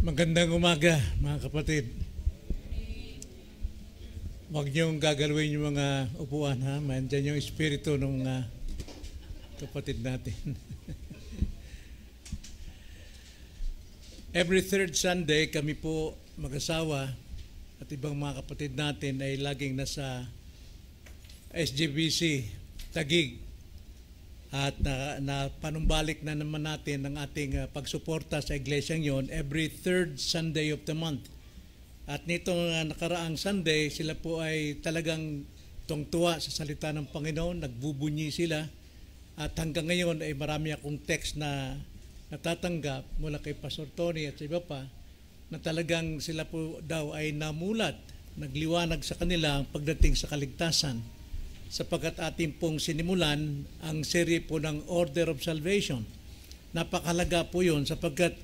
Magandang umaga, mga kapatid. Huwag niyong gagalawin yung mga upuan, ha? Mandiyan yung espiritu ng mga kapatid natin. Every third Sunday, kami po mag-asawa at ibang mga kapatid natin ay laging nasa SGBC, Taguig. At na panumbalik na naman natin ang ating pagsuporta sa iglesyang yon every third Sunday of the month. At nitong nakaraang Sunday, sila po ay talagang tungtuwa sa salita ng Panginoon, nagbubunyi sila. At hanggang ngayon ay marami akong text na natatanggap mula kay Pastor Tony at sa iba pa, na talagang sila po daw ay namulat, nagliwanag sa kanila ang pagdating sa kaligtasan. Sapagkat ating pong sinimulan ang serye po ng Order of Salvation. Napakahalaga po yun sapagkat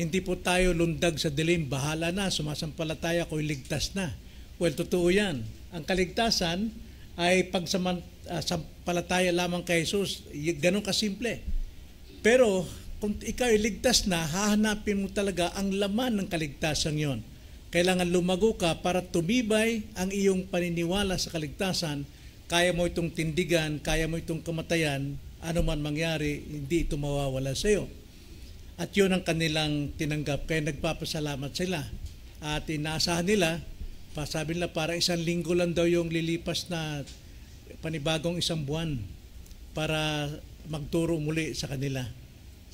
hindi po tayo lundag sa dilim, bahala na, sumasampalataya ko'y ligtas na. Well, totoo yan. Ang kaligtasan ay pagsampalataya lamang kay Jesus. Ganun kasimple. Pero kung ikaw ay ligtas na, hahanapin mo talaga ang laman ng kaligtasan yon. Kailangan lumago ka para tumibay ang iyong paniniwala sa kaligtasan. Kaya mo itong tindigan, kaya mo itong kamatayan, ano man mangyari, hindi ito mawawala sa iyo. At yun ang kanilang tinanggap, kaya nagpapasalamat sila. At inaasahan nila, sabi nila para 1 linggo lang daw yung lilipas na panibagong 1 buwan para magturo muli sa kanila.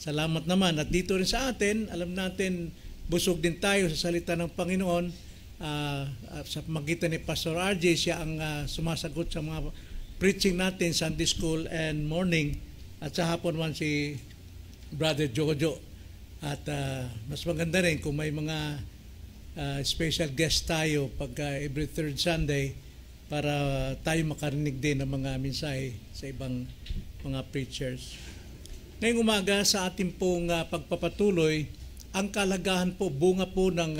Salamat naman. At dito rin sa atin, alam natin, busog din tayo sa salita ng Panginoon. Sa pamagitan ni Pastor RJ, siya ang sumasagot sa mga preaching natin, Sunday School and morning, at sa hapon man si Brother Jojo. At mas maganda rin kung may mga special guest tayo pagka every third Sunday para tayo makarinig din ng mga mensahe sa ibang mga preachers. Ngayong umaga sa ating pong pagpapatuloy, ang kalagahan po, bunga po ng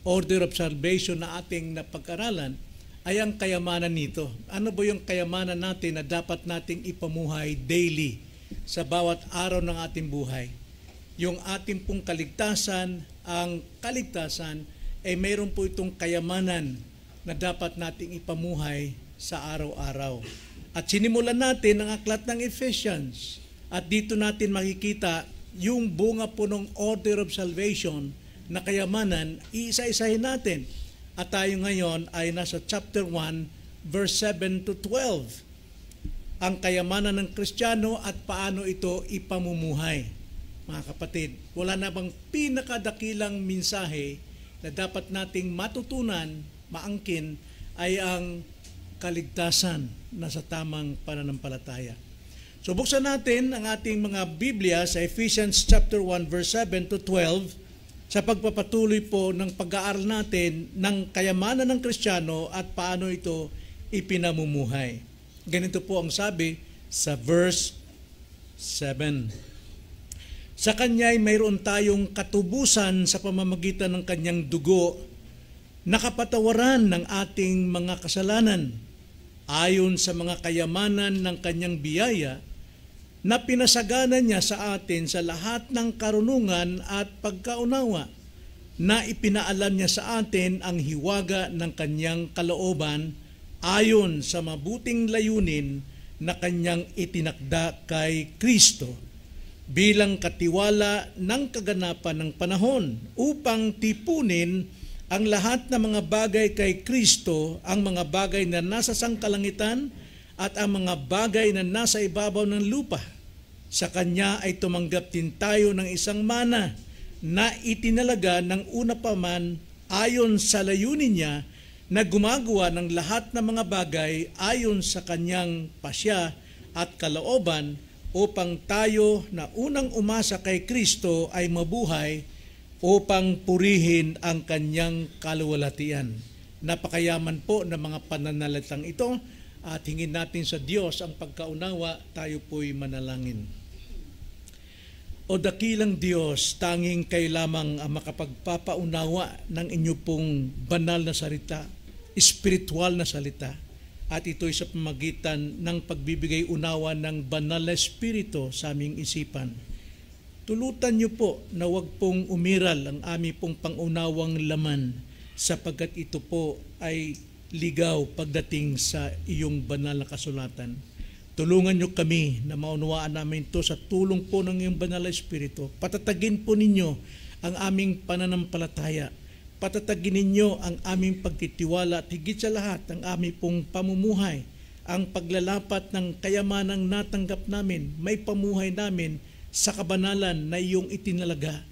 Order of Salvation na ating napag-aralan ay ang kayamanan nito. Ano ba yung kayamanan natin na dapat nating ipamuhay daily sa bawat araw ng ating buhay? Yung ating pong kaligtasan, ang kaligtasan ay mayroon po itong kayamanan na dapat nating ipamuhay sa araw-araw. At sinimulan natin ang aklat ng Ephesians at dito natin makikita yung bunga po ng Order of Salvation na kayamanan, iisa-isahin natin. At tayo ngayon ay nasa chapter 1, verse 7 to 12. Ang kayamanan ng Kristiyano at paano ito ipamumuhay. Mga kapatid, wala na bang pinakadakilang mensahe na dapat nating matutunan, maangkin, ay ang kaligtasan na sa tamang pananampalataya. So buksan natin ang ating mga Biblia sa Ephesians chapter 1, verse 7 to 12, sa pagpapatuloy po ng pag-aaral natin ng kayamanan ng Kristiyano at paano ito ipinamumuhay. Ganito po ang sabi sa verse 7. Sa Kanya'y mayroon tayong katubusan sa pamamagitan ng Kanyang dugo, nakapatawaran ng ating mga kasalanan, ayon sa mga kayamanan ng Kanyang biyaya, na pinasagana niya sa atin sa lahat ng karunungan at pagkaunawa, na ipinaalam niya sa atin ang hiwaga ng kanyang kalooban ayon sa mabuting layunin na kanyang itinakda kay Kristo bilang katiwala ng kaganapan ng panahon upang tipunin ang lahat ng mga bagay kay Kristo, ang mga bagay na nasa sangkalangitan at ang mga bagay na nasa ibabaw ng lupa. Sa Kanya ay tumanggap din tayo ng isang mana na itinalaga ng una pa man ayon sa layunin niya na gumagawa ng lahat ng mga bagay ayon sa Kanyang pasya at kalooban upang tayo na unang umasa kay Kristo ay mabuhay upang purihin ang Kanyang kaluwalhatian. Napakayaman po ng mga pananalitang ito. At hingin natin sa Diyos ang pagkaunawa, tayo po'y manalangin. O dakilang Diyos, tanging kayo lamang ang makapagpapaunawa ng inyo pong banal na salita, espiritual na salita. At ito'y sa pamagitan ng pagbibigay unawa ng banal na espiritu sa aming isipan. tulutan niyo po na wag pong umiral ang aming pong pangunawang laman sapagkat ito po ay ligaw pagdating sa iyong banal na kasulatan. Tulungan niyo kami na maunawaan namin ito sa tulong po ng iyong banal na Espiritu. Patatagin po ninyo ang aming pananampalataya. Patatagin ninyo ang aming pagtitiwala at higit sa lahat ang aming pong pamumuhay, ang paglalapat ng kayamanang natanggap namin, may pamuhay namin sa kabanalan na iyong itinalaga.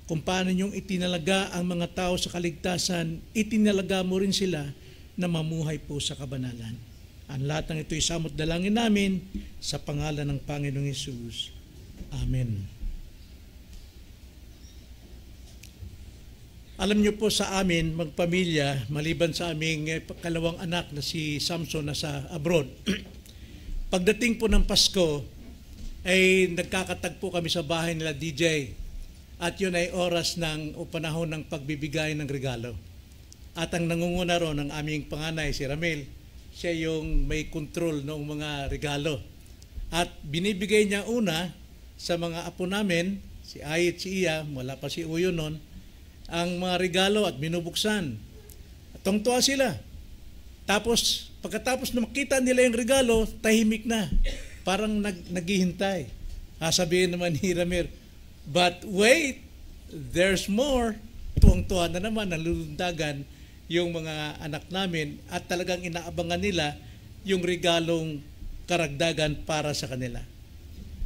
Kung paano niyong itinalaga ang mga tao sa kaligtasan, itinalaga mo rin sila na mamuhay po sa kabanalan. Ang lahat ng ito'y samot dalangin namin sa pangalan ng Panginoong Hesus. Amen. Alam niyo po sa amin, magpamilya, maliban sa aming kalawang anak na si Samson na sa abroad, pagdating po ng Pasko, ay nagkakatagpo kami sa bahay nila DJ at yun ay oras ng o panahon ng pagbibigay ng regalo. At ang nangunguna ron ng aming panganay, si Ramil, siya yung may control ng mga regalo. At binibigay niya una sa mga apo namin, si Ay at si Iya, wala pa si Uyo nun, ang mga regalo at binubuksan. At tungtuwa sila. Tapos, pagkatapos na makita nila yung regalo, tahimik na. Parang naghihintay. Sabihin naman ni Ramir, but wait, there's more. Tuwang-tuwa na naman, nalulundagan yung mga anak namin at talagang inaabangan nila yung regalong karagdagan para sa kanila.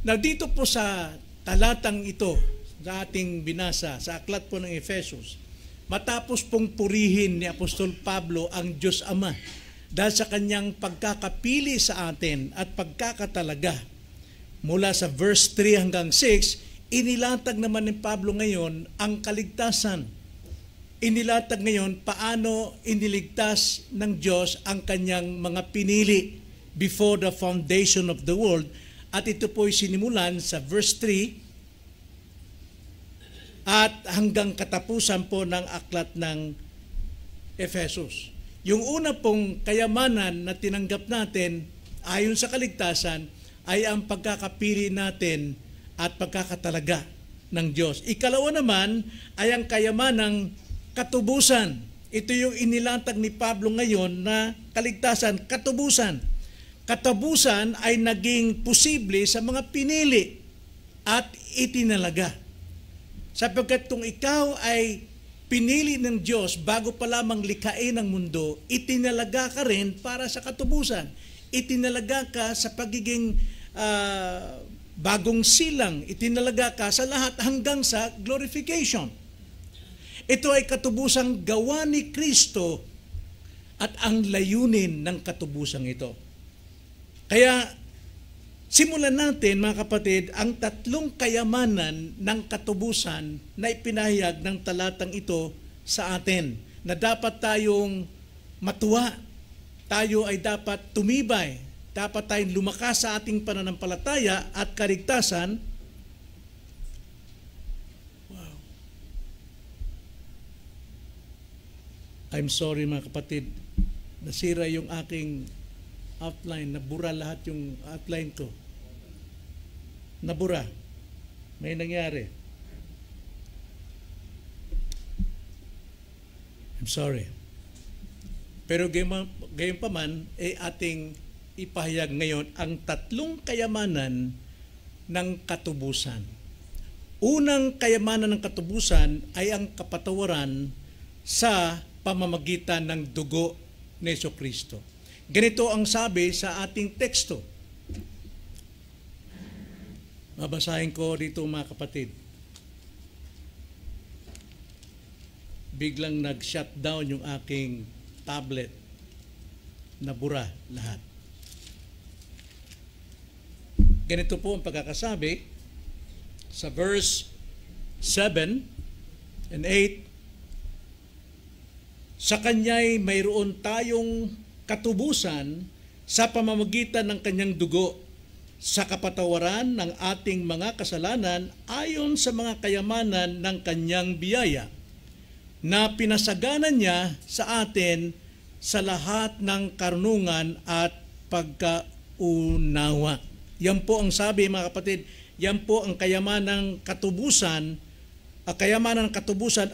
Now dito po sa talatang ito, sa ating binasa, sa aklat po ng Efesos, matapos pong purihin ni Apostol Pablo ang Diyos Ama, dahil sa kanyang pagkakapili sa atin at pagkakatalaga. Mula sa verse 3 hanggang 6, inilatag naman ni Pablo ngayon ang kaligtasan. Inilatag ngayon paano iniligtas ng Diyos ang kanyang mga pinili before the foundation of the world. At ito po ay sinimulan sa verse 3 at hanggang katapusan po ng aklat ng Efesos. Yung una pong kayamanan na tinanggap natin ayon sa kaligtasan ay ang pagkakapili natin at pagkakatalaga ng Diyos. Ikalawa naman ay ang kayamanang katubusan. Ito yung inilatag ni Pablo ngayon na kaligtasan, katubusan. Katubusan ay naging posible sa mga pinili at itinalaga. Sapagkat kung ikaw ay pinili ng Diyos bago pa lamang likhain ang mundo, itinalaga ka rin para sa katubusan. Itinalaga ka sa pagiging bagong silang. Itinalaga ka sa lahat hanggang sa glorification. Ito ay katubusang gawa ni Kristo at ang layunin ng katubusang ito. Kaya simulan natin, mga kapatid, ang tatlong kayamanan ng katubusan na ipinahayag ng talatang ito sa atin, na dapat tayong matuwa, tayo ay dapat tumibay, dapat tayong lumakas sa ating pananampalataya at kaligtasan. Wow. I'm sorry mga kapatid, nasira yung aking outline, nabura lahat yung outline ko. Nabura. May nangyari. I'm sorry. Pero gayon pa man, ating ipahayag ngayon ang tatlong kayamanan ng katubusan. Unang kayamanan ng katubusan ay ang kapatawaran sa pamamagitan ng dugo ni Jesucristo. Ganito ang sabi sa ating teksto. Babasahin ko dito mga kapatid. Biglang nag-shutdown yung aking tablet. Nabura lahat. Ganito po ang pagkakasabi sa verse 7 and 8. Sa Kanya'y mayroon tayong katubusan sa pamamagitan ng Kanyang dugo, sa kapatawaran ng ating mga kasalanan ayon sa mga kayamanan ng Kanyang biyaya, na pinasaganan niya sa atin sa lahat ng karunungan at pagkaunawa. Yan po ang sabi mga kapatid Yan po ang kayamanan ng katubusan,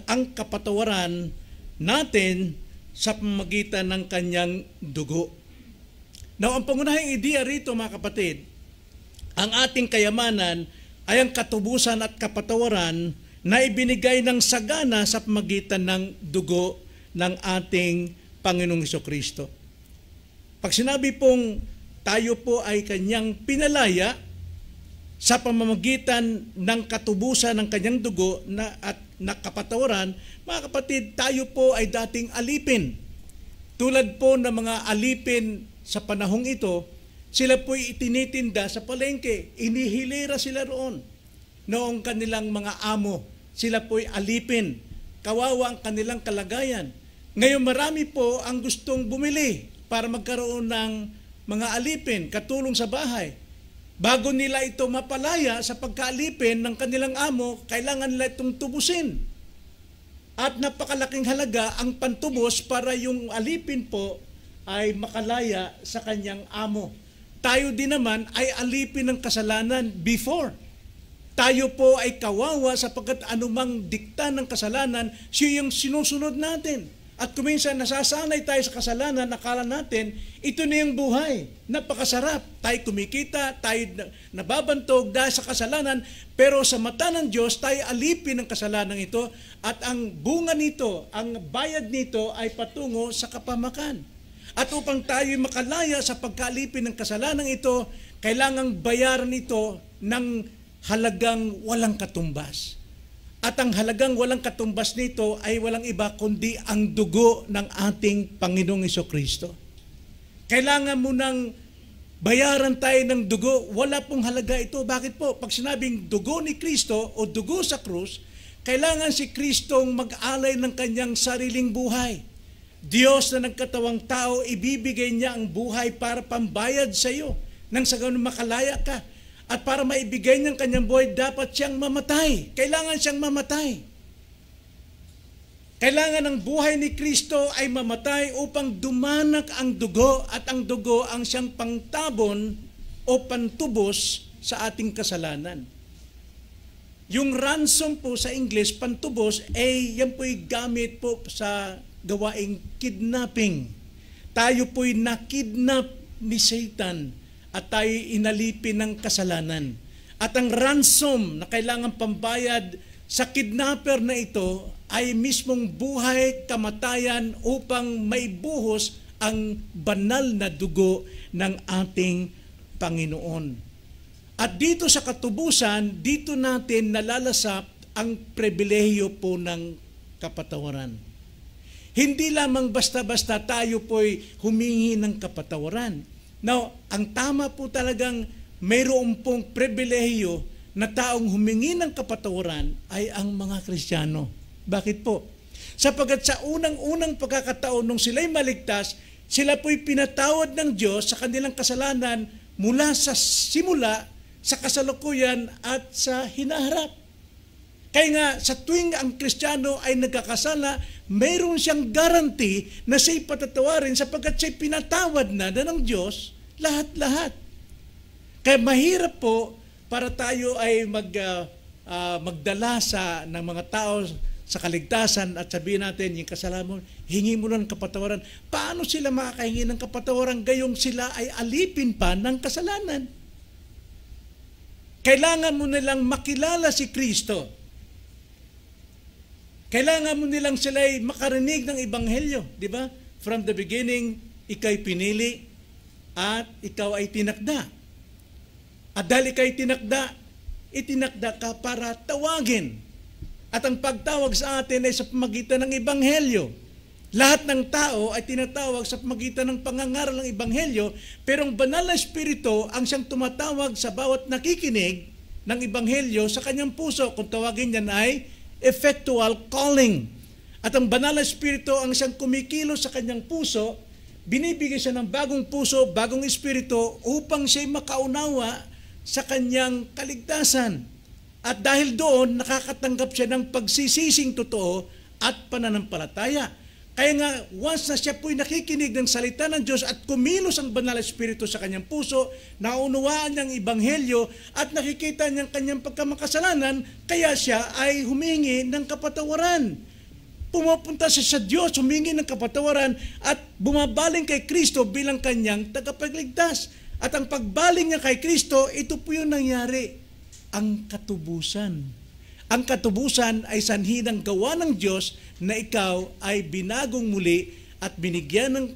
ang kapatawaran natin sa pamamagitan ng kanyang dugo. Now, ang pangunahing ideya rito, mga kapatid, ang ating kayamanan ay ang katubusan at kapatawaran na ibinigay ng sagana sa pamamagitan ng dugo ng ating Panginoong Hesukristo. Pag sinabi pong tayo po ay kanyang pinalaya sa pamamagitan ng katubusan ng kanyang dugo at kapatawaran, mga kapatid, tayo po ay dating alipin. Tulad po ng mga alipin sa panahong ito, sila po'y itinitinda sa palengke, inihilera sila roon. Noong kanilang mga amo, sila po'y alipin. Kawawa ang kanilang kalagayan. Ngayon marami po ang gustong bumili para magkaroon ng mga alipin, katulong sa bahay. Bago nila ito mapalaya sa pagkaalipin ng kanilang amo, kailangan nila itong tubusin. At napakalaking halaga ang pantubos para yung alipin po ay makalaya sa kanyang amo. Tayo din naman ay alipin ng kasalanan before. Tayo po ay kawawa sapagkat anumang dikta ng kasalanan, siya yung sinusunod natin. At kuminsan nasasanay tayo sa kasalanan, akala natin, ito na yung buhay. Napakasarap. Tayo kumikita, tayo nababantog dahil sa kasalanan, pero sa mata ng Diyos, tayo alipin ng kasalanan ito at ang bunga nito, ang bayad nito ay patungo sa kapamakan. At upang tayo makalaya sa pagkalipin ng kasalanan ito, kailangang bayaran ito ng halagang walang katumbas. At ang halagang walang katumbas nito ay walang iba kundi ang dugo ng ating Panginoong Hesukristo. Kailangan mo nang bayaran tayo ng dugo. Wala pong halaga ito. Bakit po? Pag sinabing dugo ni Kristo o dugo sa krus, kailangan si Kristong mag-alay ng kanyang sariling buhay. Diyos na nagkatawang tao, ibibigay niya ang buhay para pambayad sa iyo. Nang sa ganun makalaya ka. At para maibigay niyang kanyang buhay, dapat siyang mamatay. Kailangan siyang mamatay. Kailangan ang buhay ni Kristo ay mamatay upang dumanak ang dugo at ang dugo ang siyang pangtabon o pantubos sa ating kasalanan. Yung ransom po sa English, pantubos, yan po'y gamit po sa gawaing kidnapping. Tayo po'y nakidnap ni Satan at tayo inalipin ng kasalanan. At ang ransom na kailangan pambayad sa kidnapper na ito ay mismong buhay, kamatayan upang maibuhos ang banal na dugo ng ating Panginoon. At dito sa katubusan, dito natin nalalasap ang pribilehiyo po ng kapatawaran. Hindi lamang basta-basta tayo po'y humingi ng kapatawaran. Now, ang tama po talagang mayroon pong pribilehiyo na taong humingi ng kapatawaran ay ang mga Kristiyano. Bakit po? Sapagkat sa unang-unang pagkakataon nung sila'y maligtas, sila po'y pinatawad ng Diyos sa kanilang kasalanan mula sa simula, sa kasalukuyan at sa hinaharap. Kaya nga, sa tuwing ang Kristiyano ay nagkakasala, mayroon siyang guarantee na siya'y patatawarin sapagkat siya'y pinatawad na ng Diyos lahat-lahat. Kaya mahirap po para tayo ay magdala ng mga tao sa kaligtasan at sabihin natin, yung kasalanan mo, hingi mo ng kapatawaran. Paano sila makakahingi ng kapatawaran gayong sila ay alipin pa ng kasalanan? Kailangan mo nilang makilala si Kristo. Kailangan mo nilang sila'y makarinig ng Ebanghelyo, di ba? From the beginning, ikaw'y pinili at ikaw ay tinakda. At dahil ikaw'y tinakda, itinakda ka para tawagin. At ang pagtawag sa atin ay sa pamagitan ng Ebanghelyo. Lahat ng tao ay tinatawag sa pamagitan ng pangangaral ng Ebanghelyo, pero ang banal na Espiritu ang siyang tumatawag sa bawat nakikinig ng Ebanghelyo sa kanyang puso. Kung tawagin niyan ay effectual calling. At ang banal na Espiritu ang siyang kumikilos sa kanyang puso, binibigay siya ng bagong puso, bagong espiritu upang siya'y makaunawa sa kanyang kaligtasan. At dahil doon, nakakatanggap siya ng pagsisising totoo at pananampalataya. Kaya nga, once na siya po'y nakikinig ng salita ng Diyos at kumilos ang banal na Espiritu sa kanyang puso, naunawaan niyang ibanghelyo at nakikita niyang kanyang pagkamakasalanan, kaya siya ay humingi ng kapatawaran. Pumupunta siya sa Diyos, humingi ng kapatawaran at bumabaling kay Kristo bilang kanyang tagapagligtas. At ang pagbaling niya kay Kristo, ito po yung nangyari, ang katubusan. Ang katubusan ay sanhi ng gawa ng Diyos na ikaw ay binagong muli at binigyan ng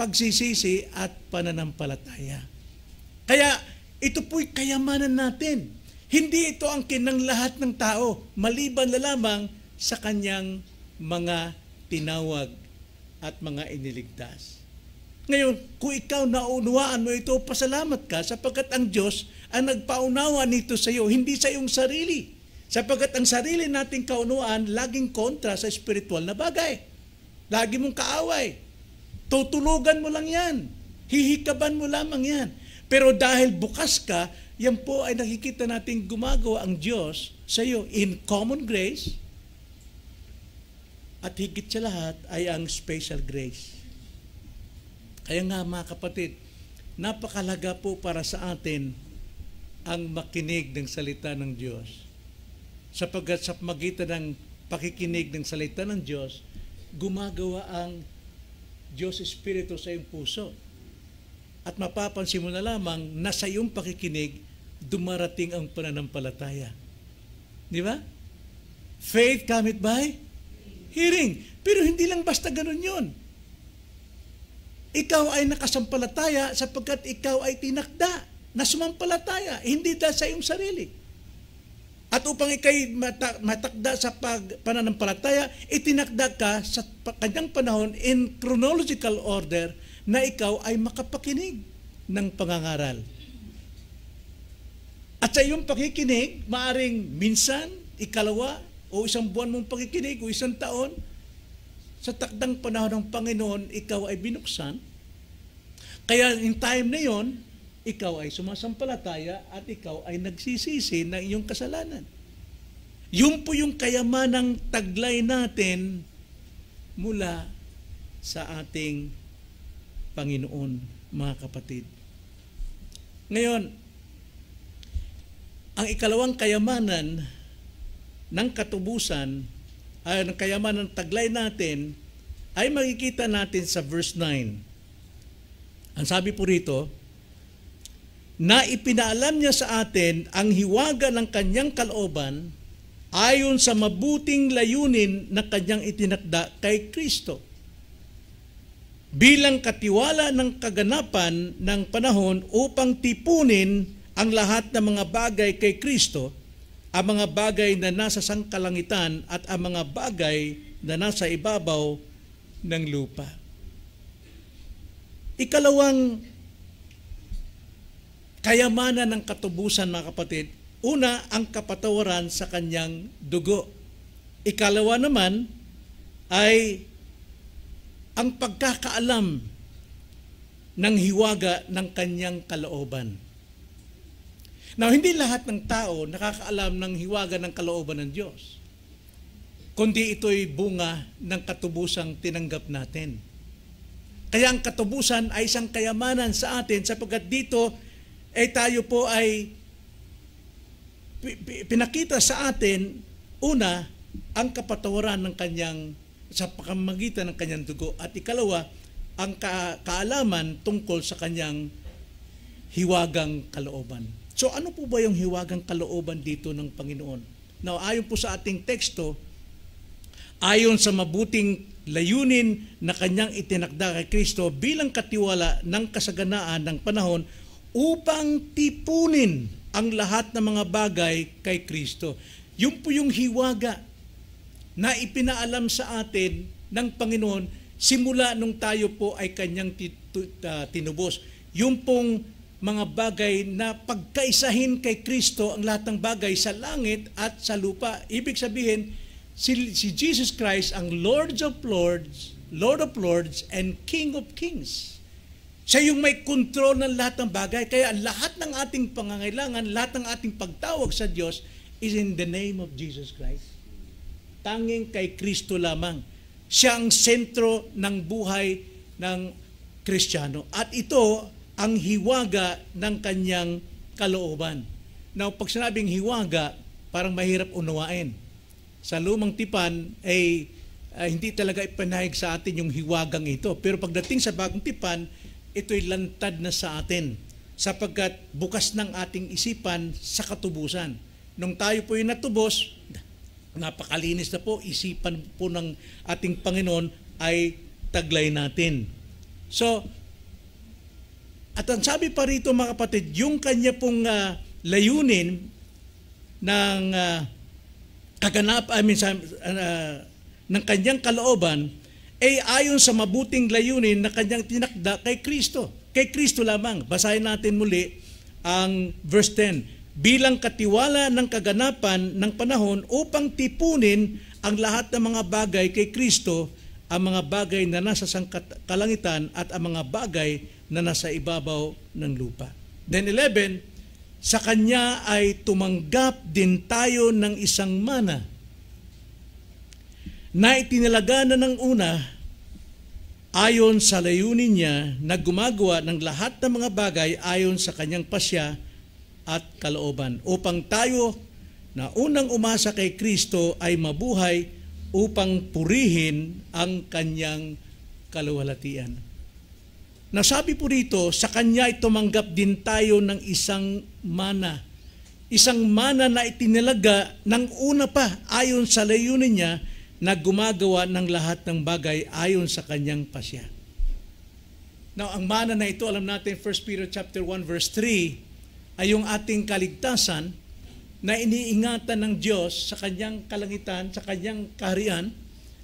pagsisisi at pananampalataya. Kaya ito po'y kayamanan natin. Hindi ito ang kinang lahat ng tao, maliban na lamang sa kanyang mga tinawag at mga iniligtas. Ngayon, kung ikaw naunawaan mo ito, pasalamat ka sapagkat ang Diyos ang nagpaunawa nito sa iyo, hindi sa iyong sarili. Sapagkat ang sarili nating kaunawaan laging kontra sa spiritual na bagay. Lagi mong kaaway. Tutulugan mo lang yan. Hihikaban mo lamang yan. Pero dahil bukas ka, yan po ay nakikita natin gumagawa ang Diyos sa iyo in common grace at higit sa lahat ay ang special grace. Kaya nga mga kapatid, napakalaga po para sa atin ang makinig ng salita ng Diyos. Sapagkat sa magitan ng pakikinig ng salita ng Diyos, gumagawa ang Diyos Espiritu sa iyong puso. At mapapansin mo na lamang na sa iyong pakikinig, dumarating ang pananampalataya. Di ba? Faith cometh by hearing. Pero hindi lang basta ganun yun. Ikaw ay nakasampalataya sapagkat ikaw ay tinakda na sumampalataya, hindi dahil sa iyong sarili. At upang ikay matakda sa pananampalataya, itinakda ka sa kanyang panahon in chronological order na ikaw ay makapakinig ng pangangaral. At sa iyong pakikinig, maaring minsan, ikalawa, o isang buwan mong pakikinig, o isang taon, sa takdang panahon ng Panginoon, ikaw ay binuksan. Kaya in time na yon, ikaw ay sumasampalataya at ikaw ay nagsisisi ng iyong kasalanan. Yun po yung kayamanang taglay natin mula sa ating Panginoon, mga kapatid. Ngayon, ang ikalawang kayamanan ng katubusan, ay ng kayamanan ng taglay natin, ay makikita natin sa verse 9. Ang sabi po rito, na ipinaalam niya sa atin ang hiwaga ng kanyang kalooban ayon sa mabuting layunin na kanyang itinakda kay Kristo. Bilang katiwala ng kaganapan ng panahon upang tipunin ang lahat ng mga bagay kay Kristo, ang mga bagay na nasa sangkalangitan at ang mga bagay na nasa ibabaw ng lupa. Ikalawang kayamanan ng katubusan, mga kapatid, una, ang kapatawaran sa kanyang dugo. Ikalawa naman ay ang pagkakaalam ng hiwaga ng kanyang kalooban. Now, hindi lahat ng tao nakakaalam ng hiwaga ng kalooban ng Diyos, kundi ito'y bunga ng katubusang tinanggap natin. Kaya ang katubusan ay isang kayamanan sa atin sapagkat dito tayo po ay pinakita sa atin, una, ang kapatawaran ng kanyang, sa pamamagitan ng kanyang dugo, at ikalawa, ang kaalaman tungkol sa kanyang hiwagang kalooban. So ano po ba yung hiwagang kalooban dito ng Panginoon? Now, ayon po sa ating teksto, ayon sa mabuting layunin na kanyang itinakda kay Kristo bilang katiwala ng kasaganaan ng panahon upang tipunin ang lahat ng mga bagay kay Kristo. Yun po yung hiwaga na ipinaalam sa atin ng Panginoon simula nung tayo po ay kanyang tinubos. Yung pong mga bagay na pagkaisahin kay Kristo ang lahat ng bagay sa langit at sa lupa. Ibig sabihin, si Jesus Christ ang Lord of Lords and King of Kings. Siya yung may kontrol ng lahat ng bagay. Kaya lahat ng ating pangangailangan, lahat ng ating pagtawag sa Diyos is in the name of Jesus Christ. Tanging kay Kristo lamang. Siya ang sentro ng buhay ng Kristiyano. At ito ang hiwaga ng kanyang kalooban. Now, pag sinabing hiwaga, parang mahirap unawain. Sa lumang tipan ay hindi talaga ipanahig sa atin yung hiwagang ito. Pero pagdating sa bagong tipan, ito'y lantad na sa atin sapagkat bukas ng ating isipan sa katubusan. Nung tayo po yung natubos, napakalinis na po, isipan po ng ating Panginoon ay taglay natin. So, at ang sabi pa rito mga kapatid, yung kanya pong layunin ng ng kanyang kalooban ay ayon sa mabuting layunin na kanyang tinakda kay Kristo. Kay Kristo lamang. Basahin natin muli ang verse 10. Bilang katiwala ng kaganapan ng panahon upang tipunin ang lahat ng mga bagay kay Kristo, ang mga bagay na nasa kalangitan at ang mga bagay na nasa ibabaw ng lupa. Then 11, sa Kanya ay tumanggap din tayo ng isang mana na itinalaga na ng una ayon sa layunin niya na gumagawa ng lahat ng mga bagay ayon sa Kanyang pasya at kalooban upang tayo na unang umasa kay Kristo ay mabuhay upang purihin ang Kanyang kaluwalhatian. Nasabi po rito, sa Kanya ay tumanggap din tayo ng isang mana. Isang mana na itinalaga ng una pa ayon sa layunin niya na gumagawa ng lahat ng bagay ayon sa Kanyang pasya. Now, ang mana na ito, alam natin, 1 Peter chapter 1 verse 3, ay yung ating kaligtasan na iniingatan ng Diyos sa Kanyang kalangitan, sa Kanyang kaharian,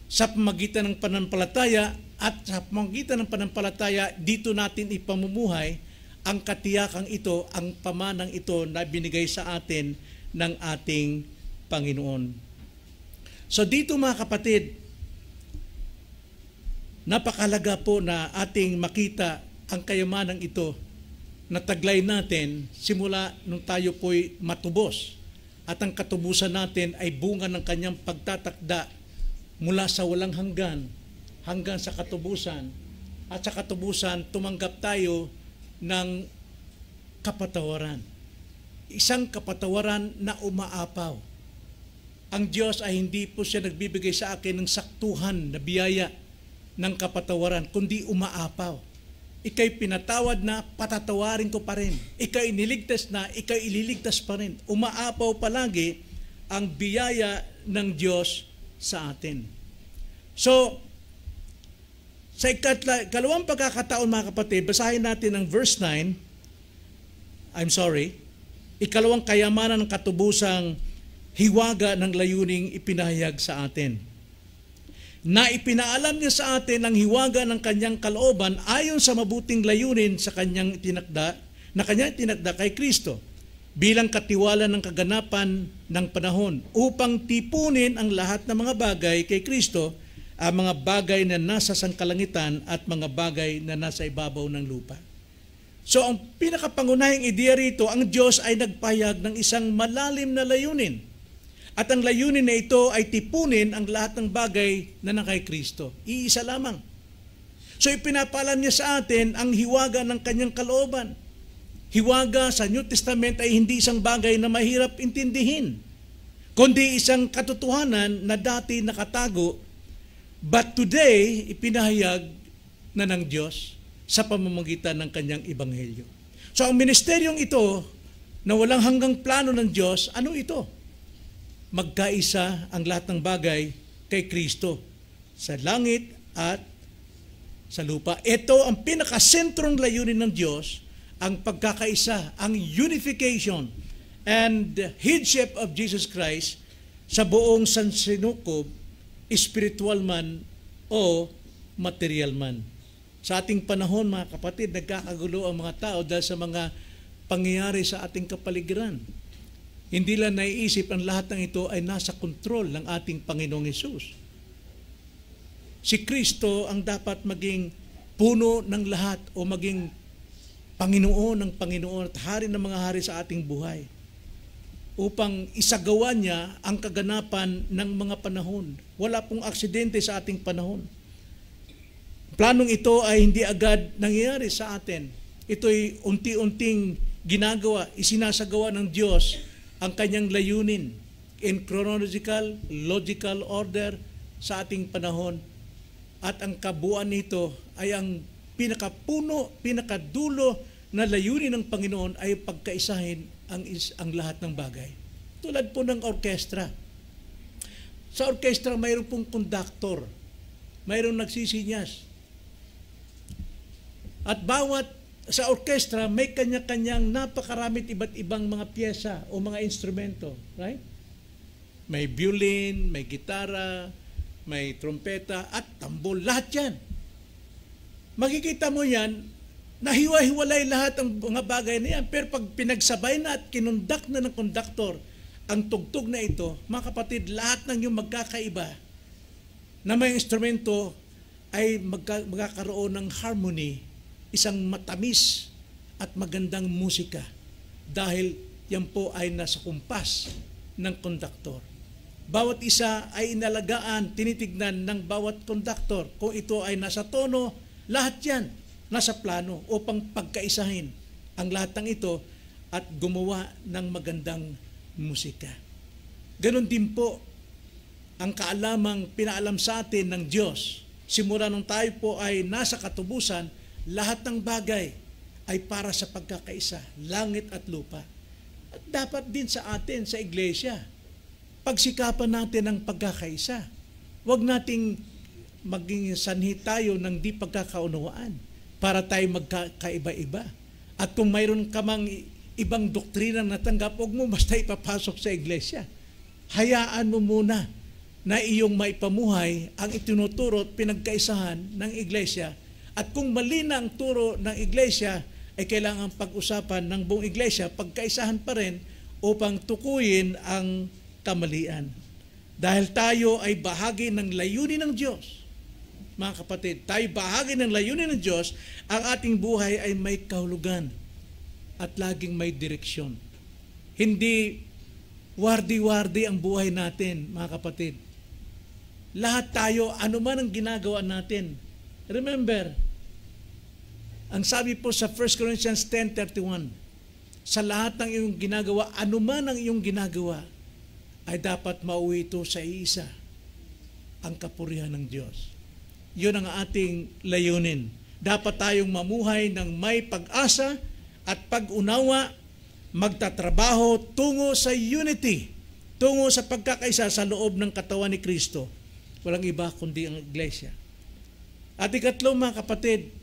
sa pamagitan ng pananampalataya, at sa pamagitan ng pananampalataya, dito natin ipamumuhay ang katiyakang ito, ang pamanang ito na binigay sa atin ng ating Panginoon. So dito mga kapatid, napakalaga po na ating makita ang kayamanang ito na taglay natin simula nung tayo po'y matubos. At ang katubusan natin ay bunga ng Kanyang pagtatakda mula sa walang hanggan sa katubusan. At sa katubusan, tumanggap tayo ng kapatawaran. Isang kapatawaran na umaapaw. Ang Diyos ay hindi po siya nagbibigay sa akin ng saktuhan na biyaya ng kapatawaran, kundi umaapaw. Ika'y pinatawad na, patatawarin ko pa rin. Ika'y niligtas na, ika'y ililigtas pa rin. Umaapaw palagi ang biyaya ng Diyos sa atin. So, sa ikalawang pagkakataon mga kapatid, basahin natin ang verse 9. Ikalawang kayamanan ng katubusang hiwaga ng layuning ipinahayag sa atin. Na ipinaalam niya sa atin ang hiwaga ng Kanyang kalooban ayon sa mabuting layunin sa Kanyang tinakda kay Kristo bilang katiwala ng kaganapan ng panahon upang tipunin ang lahat ng mga bagay kay Kristo, ang mga bagay na nasa sangkalangitan at mga bagay na nasa ibabaw ng lupa. So ang pinakapangunahing ideya rito, ang Diyos ay nagpahayag ng isang malalim na layunin. At ang layunin na ito ay tipunin ang lahat ng bagay na kay Kristo. Iisa lamang. So ipinapalam niya sa atin ang hiwaga ng Kanyang kalooban. Hiwaga sa New Testament ay hindi isang bagay na mahirap intindihin, kundi isang katotohanan na dati nakatago, but today ipinahayag na ng Diyos sa pamamagitan ng Kanyang ebanghelyo. So ang ministeryong ito na walang hanggang plano ng Diyos, ano ito? Magkaisa ang lahat ng bagay kay Kristo sa langit at sa lupa. Ito ang pinakasentrong layunin ng Diyos, ang pagkakaisa, ang unification and headship of Jesus Christ sa buong sansinukob, spiritual man o material man. Sa ating panahon mga kapatid, nagkakagulo ang mga tao dahil sa mga pangyayari sa ating kapaligiran. Hindi lang naiisip ang lahat ng ito ay nasa kontrol ng ating Panginoong Hesus. Si Kristo ang dapat maging puno ng lahat o maging Panginoon ng Panginoon at hari ng mga hari sa ating buhay. upang isagawa niya ang kaganapan ng mga panahon. Wala pong aksidente sa ating panahon. Planong ito ay hindi agad nangyayari sa atin. Ito'y unti-unting ginagawa, isinasagawa ng Diyos ang kanyang layunin in chronological, logical order sa ating panahon. At ang kabuuan nito ay ang pinakapuno, pinakadulo na layunin ng Panginoon ay pagkaisahin ang lahat ng bagay. Tulad po ng orkestra. Sa orkestra, mayroon pong conductor. Mayroong nagsisinyas. At sa orkestra, may kanya-kanyang napakaramit iba't ibang mga piyesa o mga instrumento. Right? May violin, may gitara, may trompeta, at tambol. Lahat yan. Makikita mo yan, nahiwa-hiwalay lahat ang mga bagay na yan. Pero pag pinagsabay na at kinundak na ng konduktor ang tugtog na ito, mga kapatid, lahat ng yung magkakaiba na may instrumento ay magkakaroon ng harmony, isang matamis at magandang musika dahil yan po ay nasa kumpas ng konduktor. Bawat isa ay inalagaan, tinitignan ng bawat konduktor. Kung ito ay nasa tono, lahat yan nasa plano upang pagkaisahin ang lahat ng ito at gumawa ng magandang musika. Ganon din po ang kaalamang pinaalam sa atin ng Diyos. Simula nung tayo po ay nasa katubusan, lahat ng bagay ay para sa pagkakaisa, langit at lupa. At dapat din sa atin, sa iglesia, pagsikapan natin ang pagkakaisa. Huwag nating maging sanhi tayo ng di pagkakaunawaan para tayo magkaiba-iba. At kung mayroon ka mang ibang doktrina natanggap, huwag mo basta ipapasok sa iglesia. Hayaan mo muna na iyong maipamuhay ang itinuturo at pinagkaisahan ng iglesia. At kung mali na ang turo ng iglesia, ay kailangan pag-usapan ng buong iglesia, pagkaisahan pa rin upang tukuyin ang kamalian. Dahil tayo ay bahagi ng layunin ng Diyos. Mga kapatid, tayo bahagi ng layunin ng Diyos, ang ating buhay ay may kahulugan at laging may direksyon. Hindi wardi-wardi ang buhay natin, mga kapatid. Lahat tayo, ano man ang ginagawa natin. Remember, ang sabi po sa 1 Corinthians 10:31, sa lahat ng iyong ginagawa, ano man ang iyong ginagawa, ay dapat mauwi ito sa isa, ang kapurihan ng Diyos. Yun ang ating layunin. Dapat tayong mamuhay ng may pag-asa at pag-unawa, magtatrabaho tungo sa unity, tungo sa pagkakaisa sa loob ng katawan ni Kristo. Walang iba kundi ang iglesia. At ikatlo, mga kapatid,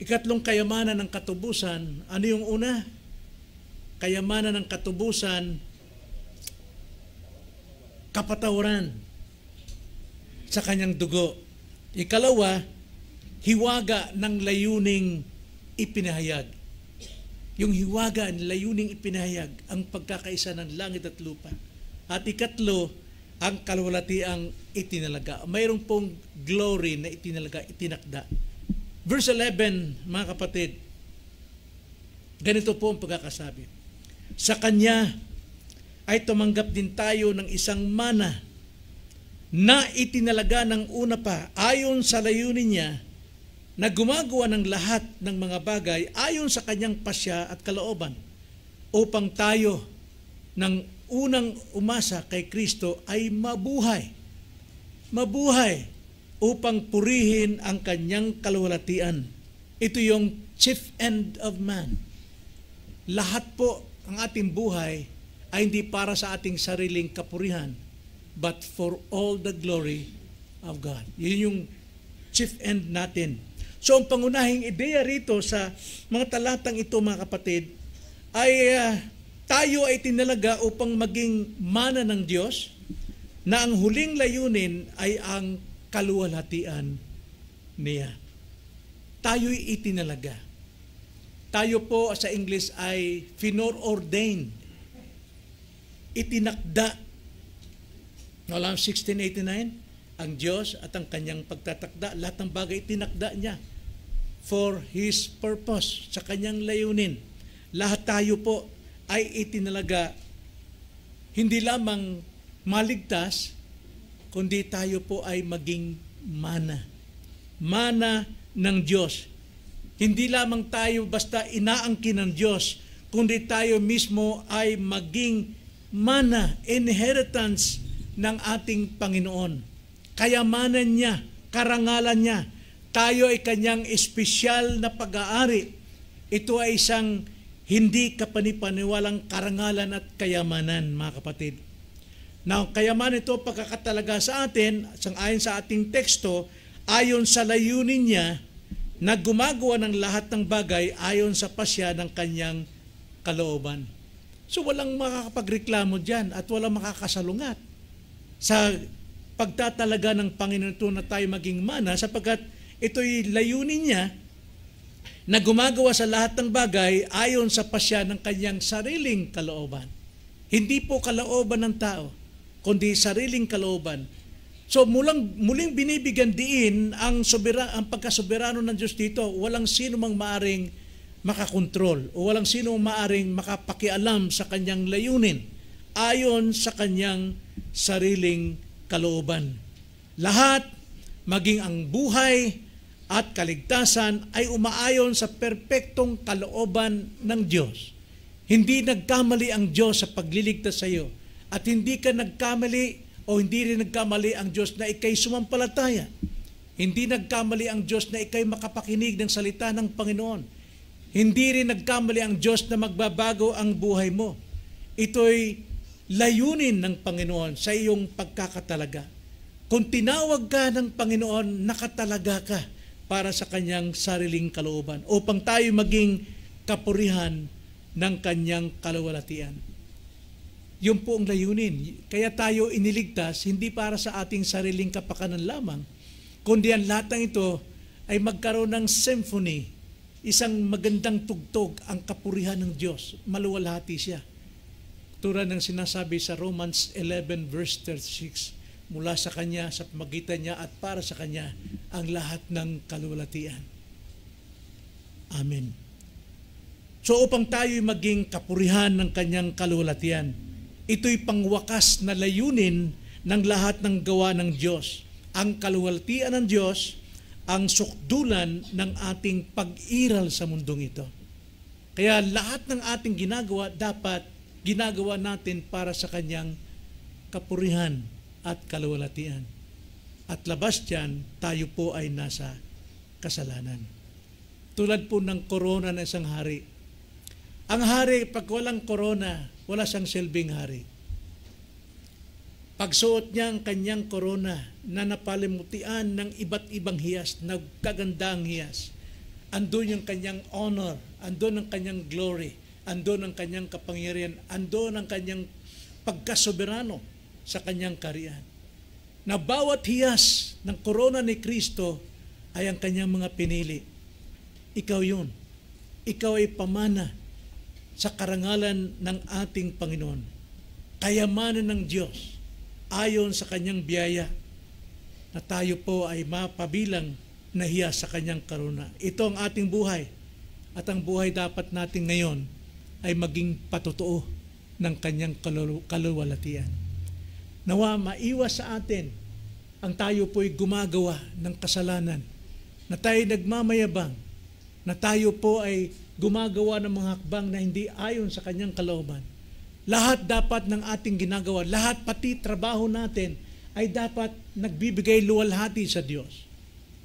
ikatlong kayamanan ng katubusan, ano yung una? Kayamanan ng katubusan, kapatawaran sa kanyang dugo. Ikalawa, hiwaga ng layuning ipinahayag. Yung hiwaga ng layuning ipinahayag, ang pagkakaisa ng langit at lupa. At ikatlo, ang kalwalatiang itinalaga. Mayroon pong glory na itinalaga, itinakda. Verse 11, mga kapatid, ganito po ang pagkakasabi. Sa Kanya ay tumanggap din tayo ng isang mana na itinalaga ng una pa ayon sa layunin niya na gumagawa ng lahat ng mga bagay ayon sa kanyang pasya at kalooban upang tayo ng unang umasa kay Kristo ay mabuhay. Mabuhay upang purihin ang kanyang kaluwalhatian. Ito yung chief end of man. Lahat po ang ating buhay ay hindi para sa ating sariling kapurihan, but for all the glory of God. Yun yung chief end natin. So ang pangunahing ideya rito sa mga talatang ito, mga kapatid, ay tayo ay tinalaga upang maging mana ng Diyos na ang huling layunin ay ang kaluwalhatian niya. Tayo'y itinalaga. Tayo po sa English ay finor-ordained. Itinakda. Noong 1689, ang Diyos at ang kanyang pagtatakda, lahat ng bagay itinakda niya for His purpose, sa kanyang layunin. Lahat tayo po ay itinalaga hindi lamang maligtas, kundi tayo po ay maging mana. Mana ng Diyos. Hindi lamang tayo basta inaangkin ng Diyos, kundi tayo mismo ay maging mana, inheritance ng ating Panginoon. Kayamanan niya, karangalan niya. Tayo ay kanyang espesyal na pag-aari. Ito ay isang hindi kapanipaniwalang karangalan at kayamanan, mga kapatid. Now, kayamanan ito pagkakatalaga sa atin, ayon sa ating teksto, ayon sa layunin niya na gumagawa ng lahat ng bagay ayon sa pasya ng kanyang kalooban. So walang makakapagreklamo dyan at walang makakasalungat sa pagtatalaga ng Panginoon ito na tayo maging mana, sapagkat ito'y layunin niya na gumagawa sa lahat ng bagay ayon sa pasya ng kanyang sariling kalooban. Hindi po kalooban ng tao, kundi sariling kalooban. So muling binibigyan diin ang pagkasoberano ng Diyos dito. Walang sino mang maaring makakontrol o walang sino mang maaring makapakialam sa kanyang layunin ayon sa kanyang sariling kalooban. Lahat, maging ang buhay at kaligtasan, ay umaayon sa perpektong kalooban ng Diyos. Hindi nagkamali ang Diyos sa pagliligtas sa iyo, at hindi ka nagkamali o hindi rin nagkamali ang Diyos na ikay sumampalataya. Hindi nagkamali ang Diyos na ikay makapakinig ng salita ng Panginoon. Hindi rin nagkamali ang Diyos na magbabago ang buhay mo. Ito'y layunin ng Panginoon sa iyong pagkakatalaga. Kung tinawag ka ng Panginoon, nakatalaga ka para sa kanyang sariling kalooban upang tayo maging kapurihan ng kanyang kaluwalhatian. Yun po ang layunin. Kaya tayo iniligtas hindi para sa ating sariling kapakanan lamang, kundi ang lahat ng ito ay magkaroon ng symphony, isang magandang tugtog, ang kapurihan ng Diyos. Maluwalhati siya. Tulad ng sinasabi sa Romans 11 verse 36, mula sa Kanya, sa pamagitan niya at para sa Kanya ang lahat ng kaluwalhatian. Amen. So upang tayo'y maging kapurihan ng Kanyang kaluwalhatian, ito'y pangwakas na layunin ng lahat ng gawa ng Diyos. Ang kaluwalhatian ng Diyos, ang sukdulan ng ating pag-iral sa mundong ito. Kaya lahat ng ating ginagawa, dapat ginagawa natin para sa Kanyang kapurihan at kaluwalhatian. At labas diyan, tayo po ay nasa kasalanan. Tulad po ng korona ng isang hari. Ang hari, pag walang korona, wala siyang silbing hari. Pagsuot niya ang kanyang korona na napalimutian ng iba't ibang hiyas, nagkagandang hiyas, andun yung kanyang honor, andun ang kanyang glory, andun ang kanyang kapangyarihan, andun ang kanyang pagkasoberano sa kanyang kaharian. Na bawat hiyas ng korona ni Kristo ay ang kanyang mga pinili. Ikaw yun. Ikaw ay pamana sa karangalan ng ating Panginoon. Kayamanan ng Diyos ayon sa kanyang biyaya na tayo po ay mapabilang na hiyas sa kanyang karuna. Ito ang ating buhay, at ang buhay dapat natin ngayon ay maging patotoo ng kanyang kaluwalhatian. Nawa maiwas sa atin ang tayo po'y gumagawa ng kasalanan, na tayo nagmamayabang, na tayo po ay gumagawa ng mga hakbang na hindi ayon sa kanyang kalooban. Lahat dapat ng ating ginagawa, lahat pati trabaho natin ay dapat nagbibigay luwalhati sa Diyos.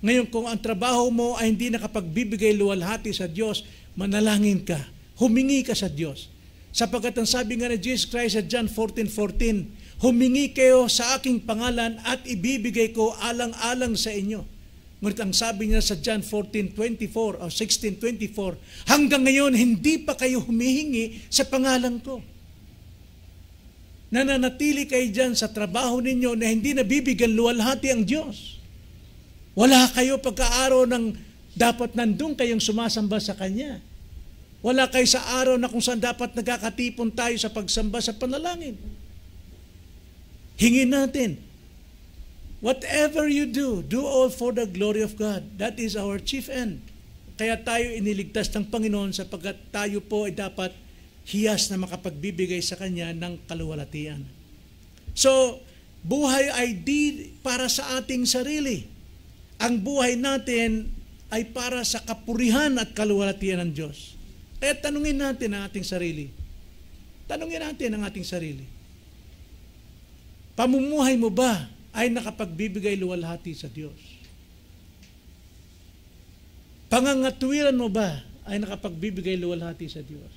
Ngayon, kung ang trabaho mo ay hindi nakapagbibigay luwalhati sa Diyos, manalangin ka, humingi ka sa Diyos. Sapagkat ang sabi nga ni Jesus Christ sa John 14:14, humingi kayo sa aking pangalan at ibibigay ko alang-alang sa inyo. Ngunit ang sabi niya sa John 14:24 o 16:24, hanggang ngayon hindi pa kayo humihingi sa pangalan ko. Nananatili kayo dyan sa trabaho ninyo na hindi nabibigyan luwalhati ang Diyos. Wala kayo pagka-araw ng dapat nandun kayong sumasamba sa Kanya. Wala kayo sa araw na kung saan dapat nagkakatipon tayo sa pagsamba sa panalangin. Hingin natin. Whatever you do, do all for the glory of God. That is our chief end. Kaya tayo iniligtas ng Panginoon sapagkat tayo po ay dapat hiyas na makapagbibigay sa kanya ng kaluwalhatian. So, buhay ay di para sa ating sarili. Ang buhay natin ay para sa kapurihan at kaluwalhatian ng Diyos. Kaya tanungin natin ang ating sarili. Tanungin natin ang ating sarili. Pamumuhay mo ba ay nakapagbibigay luwalhati sa Diyos? Pangangatwiran mo ba ay nakapagbibigay luwalhati sa Diyos?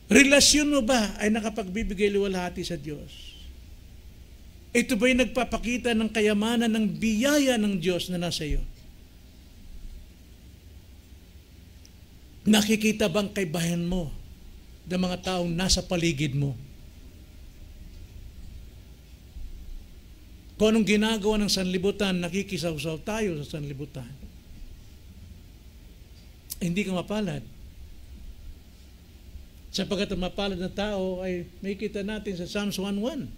Relasyon mo ba ay nakapagbibigay luwalhati sa Diyos? Ito ba'y nagpapakita ng kayamanan ng biyaya ng Diyos na nasa iyo? Nakikita bang kaibahan mo ng mga taong nasa paligid mo? Kung anong ginagawa ng sanlibutan, nakikisaw-saw tayo sa sanlibutan. Hindi ka mapalad. Sapagkat ang mapalad na tao ay may kita natin sa Psalms 1:1.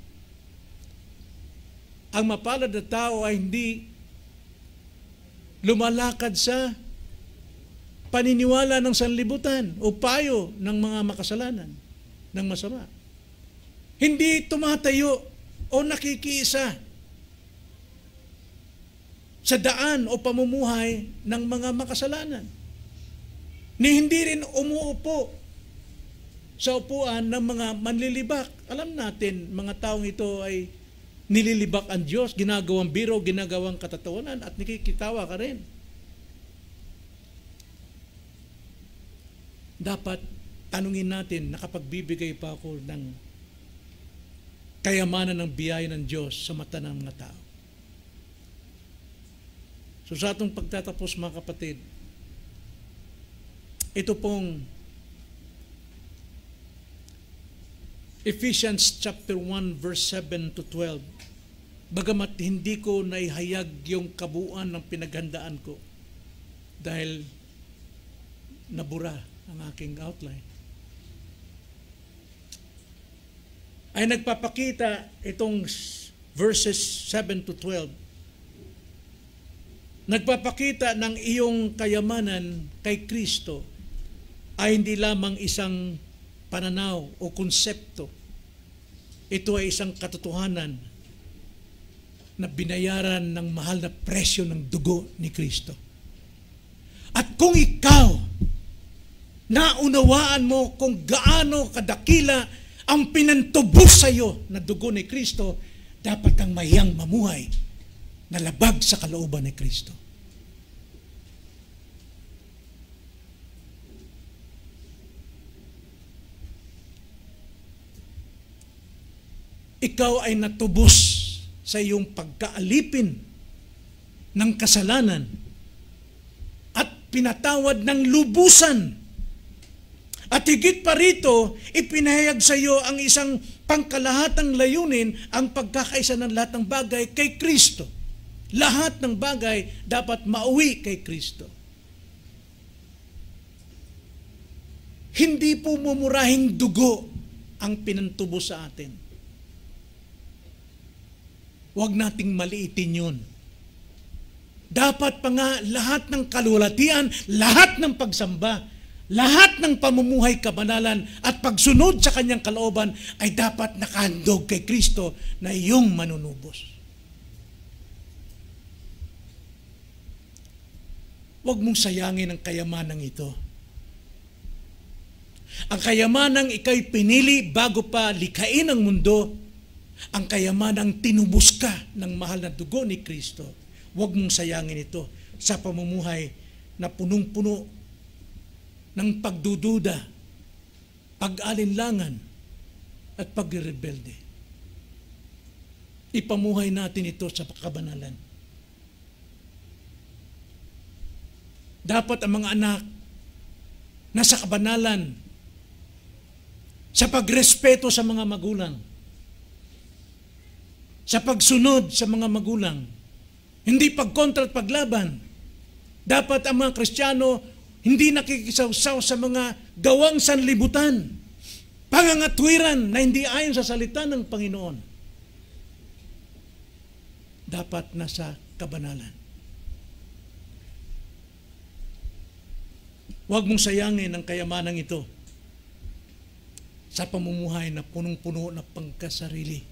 Ang mapalad na tao ay hindi lumalakad sa paniniwala ng sanlibutan o payo ng mga makasalanan, ng masama. Hindi tumatayo o nakikiisa sa daan o pamumuhay ng mga makasalanan. Ni hindi rin umuupo sa upuan ng mga manlilibak. Alam natin, mga taong ito ay nililibak ang Diyos, ginagawang biro, ginagawang katatawanan, at nakikitawa ka rin. Dapat tanungin natin, nakapagbibigay pa ako ng kayamanan ng biyaya ng Diyos sa mata ng mga tao. So sa atong pagtatapos, mga kapatid, ito pong Ephesians chapter 1 verse 7 to 12. Bagamat hindi ko naihayag yung kabuuan ng pinaghandaan ko dahil nabura ang aking outline, ay nagpapakita itong verses 7 to 12. Nagpapakita ng iyong kayamanan kay Kristo ay hindi lamang isang pananaw o konsepto. Ito ay isang katotohanan na binayaran ng mahal na presyo ng dugo ni Kristo. At kung ikaw naunawaan mo kung gaano kadakila ang pinantubos sa iyo na dugo ni Kristo, dapat kang mahiyang mamuhay na labag sa kalooban ni Kristo. Ikaw ay natubos sa iyong pagkaalipin ng kasalanan at pinatawad ng lubusan. At higit pa rito, ipinahayag sa iyo ang isang pangkalahatang layunin, ang pagkakaisa ng lahat ng bagay kay Kristo. Lahat ng bagay dapat mauwi kay Kristo. Hindi po mumurahing dugo ang pinantubos sa atin. Huwag nating maliitin yun. Dapat pa nga lahat ng kaluwalhatian, lahat ng pagsamba, lahat ng pamumuhay kabanalan at pagsunod sa kanyang kalooban ay dapat nakahandog kay Kristo na iyong manunubos. Huwag mong sayangin ang kayamanang ito. Ang kayamanang ika'y pinili bago pa likhain ang mundo, ang kayamanang tinubos ka ng mahal na dugo ni Kristo. Huwag mong sayangin ito sa pamumuhay na punong-puno ng pagdududa, pag-alinlangan, at pagrebelde. Ipamuhay natin ito sa kabanalan. Dapat ang mga anak nasa kabanalan, sa pagrespeto sa mga magulang, sa pagsunod sa mga magulang, hindi pagkontra at paglaban. Dapat ang mga Kristiyano hindi nakikisawsaw sa mga gawang sanlibutan, pangangatwiran na hindi ayon sa salita ng Panginoon. Dapat nasa kabanalan. Huwag mong sayangin ang kayamanang ito sa pamumuhay na punong-puno na pangkasarili.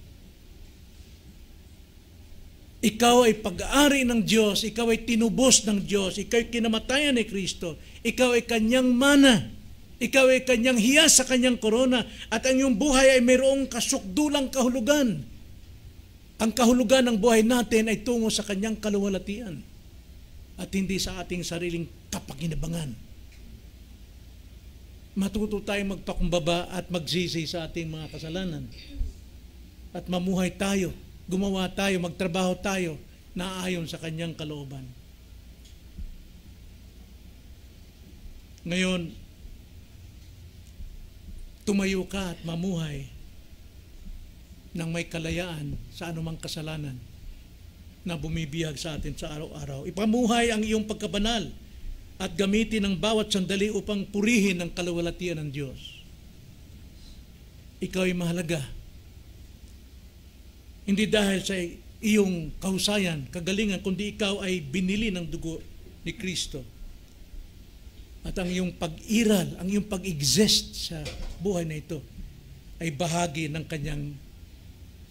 Ikaw ay pag-aari ng Diyos, ikaw ay tinubos ng Diyos, ikaw ay kinamatayan ni Kristo, ikaw ay kanyang mana, ikaw ay kanyang hiyas sa kanyang korona, at ang iyong buhay ay mayroong kasukdulang kahulugan. Ang kahulugan ng buhay natin ay tungo sa kanyang kaluwalhatian at hindi sa ating sariling kapakinabangan. Matuto tayong magpakumbaba at magsisi sa ating mga kasalanan. At mamuhay tayo, gumawa tayo, magtrabaho tayo na ayon sa kanyang kalooban. Ngayon, tumayo ka at mamuhay ng may kalayaan sa anumang kasalanan na bumibihag sa atin sa araw-araw. Ipamuhay ang iyong pagkabanal at gamitin ang bawat sandali upang purihin ang kaluwalhatian ng Diyos. Ikaw ay mahalaga. Hindi dahil sa iyong kahusayan, kagalingan, kundi ikaw ay binili ng dugo ni Kristo. At ang iyong pag-iral, ang iyong pag-exist sa buhay na ito ay bahagi ng kanyang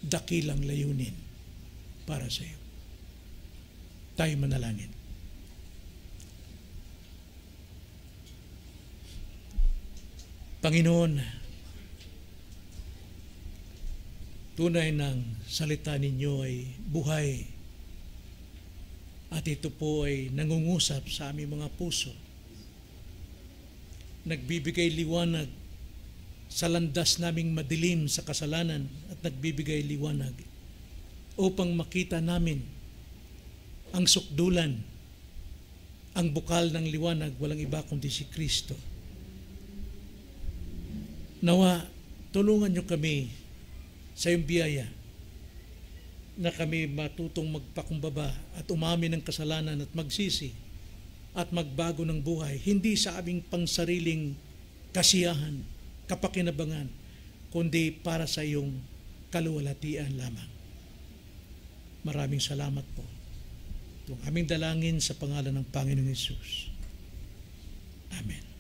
dakilang layunin para sa iyo. Tayo manalangin. Panginoon, tunay ng salita ninyo ay buhay at ito po ay nangungusap sa aming mga puso. Nagbibigay liwanag sa landas naming madilim sa kasalanan at nagbibigay liwanag upang makita namin ang sukdulan, ang bukal ng liwanag, walang iba kundi si Kristo. Nawa, tulungan niyo kami sa iyong biyaya na kami matutong magpakumbaba at umamin ng kasalanan at magsisi at magbago ng buhay, hindi sa aming pangsariling kasiyahan, kapakinabangan, kundi para sa iyong kaluwalhatian lamang. Maraming salamat po. Ito ang aming dalangin sa pangalan ng Panginoong Hesus. Amen.